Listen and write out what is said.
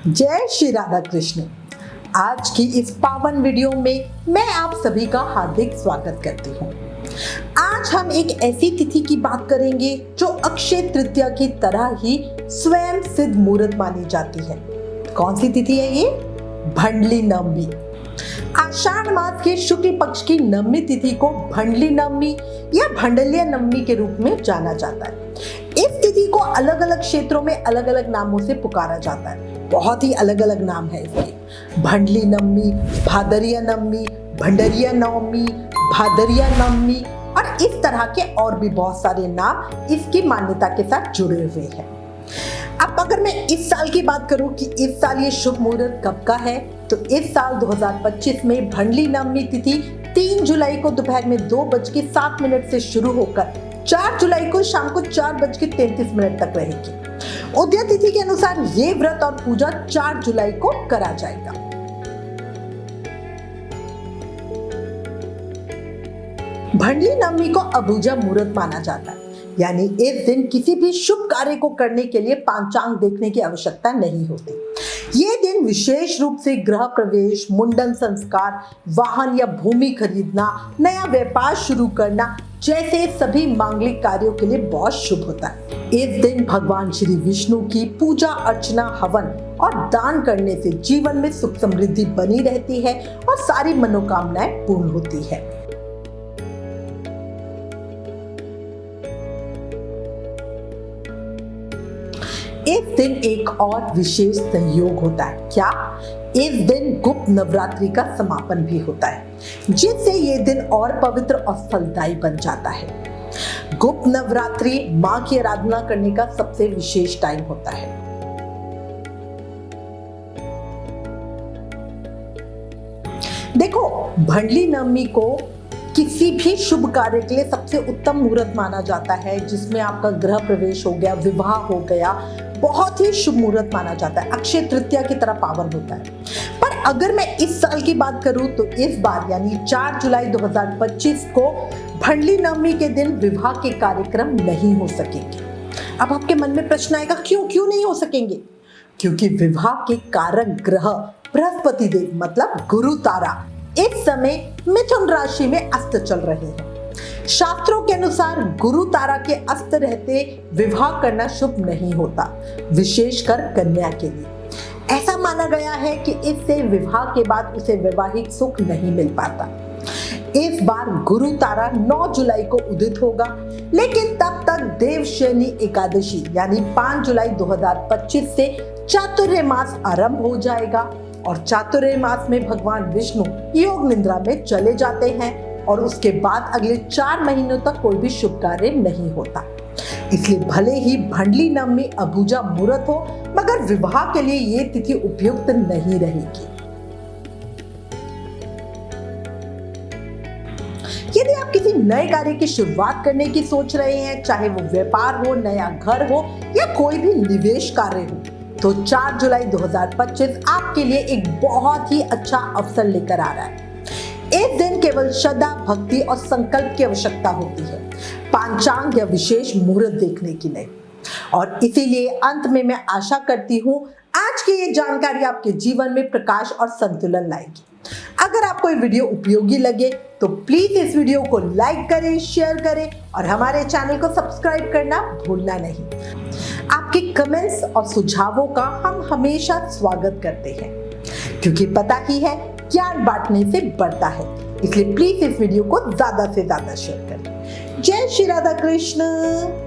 जय श्री राधा कृष्ण। आज की इस पावन वीडियो में मैं आप सभी का हार्दिक स्वागत करती हूँ। आज हम एक ऐसी तिथि की बात करेंगे जो अक्षय तृतीया की तरह ही स्वयं सिद्ध मुहूर्त मानी जाती है। कौन सी तिथि है ये? भंडली नवमी। आषाढ़ मास के शुक्ल पक्ष की नवमी तिथि को भंडली नवमी या भंडलिया नवमी के रूप में जाना जाता है। इस तिथि को अलग अलग क्षेत्रों में अलग अलग नामों से पुकारा जाता है। बहुत ही अलग अलग नाम है इसके। भंडली नवमी, भादरिया नवमी, भंडरिया नवमी, भादरिया नवमी और इस तरह के और भी बहुत सारे नाम इसकी मान्यता के साथ जुड़े हुए हैं। अब अगर मैं इस साल की बात करूं कि इस साल ये शुभ मुहूर्त कब का है, तो इस साल 2025 में भंडली नवमी तिथि 3 जुलाई को दोपहर में 2:07 से शुरू होकर 4 जुलाई को शाम को 4:33 तक रहेगी। उदय तिथि के अनुसार ये व्रत और पूजा 4 जुलाई को करा जाएगा। भंडली नवमी को अबूझा मुहूर्त माना जाता है, यानी इस दिन किसी भी शुभ कार्य को करने के लिए पांचांग देखने की आवश्यकता नहीं होती। ये दिन विशेष रूप से गृह प्रवेश, मुंडन संस्कार, वाहन या भूमि खरीदना, नया व्यापार शुरू करना जैसे सभी मांगलिक कार्यों के लिए बहुत शुभ होता है। इस दिन भगवान श्री विष्णु की पूजा अर्चना, हवन और दान करने से जीवन में सुख समृद्धि बनी रहती है और सारी मनोकामनाएं पूर्ण होती है। इस दिन एक और विशेष संयोग होता है। क्या? इस दिन गुप्त नवरात्रि का समापन भी होता है, जिससे ये दिन और पवित्र और फलदायी बन जाता है। गुप्त नवरात्रि मां की आराधना करने का सबसे विशेष टाइम होता है। देखो, भंडली नवमी को किसी भी शुभ कार्य के लिए सबसे उत्तम मुहूर्त माना जाता है, जिसमें आपका गृह प्रवेश हो गया, विवाह हो गया, बहुत ही शुभ मुहूर्त माना जाता है। अक्षय तृतीया की तरह पावन होता है। पर अगर मैं इस साल की बात करूं तो इस बार यानी 4 जुलाई 2025 को भंडली नवमी के दिन विवाह के कार्यक्रम नहीं हो सकेंगे। अब आपके मन में प्रश्न आएगा, क्यों नहीं हो सकेंगे? क्योंकि विवाह के कारक ग्रह बृहस्पति देव मतलब गुरु तारा इस समय मिथुन राशि में अस्त चल रहे हैं। शास्त्रों के अनुसार गुरु तारा के अस्त रहते विवाह करना शुभ नहीं होता, विशेषकर कन्या के लिए। ऐसा माना गया है कि इससे विवाह के बाद उसे वैवाहिक सुख नहीं मिल पाता। इस बार गुरु तारा 9 जुलाई को उदित होगा, लेकिन तब तक देवशयनी एकादशी यानी 5 जुलाई 2025 से चातुर्य मास आरंभ हो जाएगा और चातुर्य मास में भगवान विष्णु योग निद्रा में चले जाते हैं और उसके बाद अगले 4 महीनों तक कोई भी शुभ कार्य नहीं होता। इसलिए भले ही भंडली नवमी अबूझा मुहूर्त हो, मगर विवाह के लिए ये तिथि उपयुक्त नहीं रहेगी। यदि आप किसी नए कार्य की शुरुआत करने की सोच रहे हैं, चाहे वो व्यापार हो, नया घर हो या कोई भी निवेश कार्य हो, तो 4 जुलाई 2025 आपके लिए एक बहुत ही अच्छा अवसर लेकर आ रहा है। इस दिन केवल श्रद्धा, भक्ति और संकल्प की आवश्यकता होती है, पांचांग या विशेष मुहूर्त देखने की नहीं। और इसीलिए अंत में मैं आशा करती हूँ आज की ये जानकारी आपके जीवन में प्रकाश और संतुलन लाएगी। अगर आपको ये वीडियो उपयोगी लगे तो प्लीज इस वीडियो को लाइक करें, शेयर करें और हमारे चैनल को सब्सक्राइब करना भूलना नहीं। आपके कमेंट्स और सुझावों का हम हमेशा स्वागत करते हैं, क्योंकि पता ही है ज्ञान बांटने से बढ़ता है। इसलिए प्लीज इस वीडियो को ज्यादा से ज्यादा शेयर करें। जय श्री राधा कृष्ण।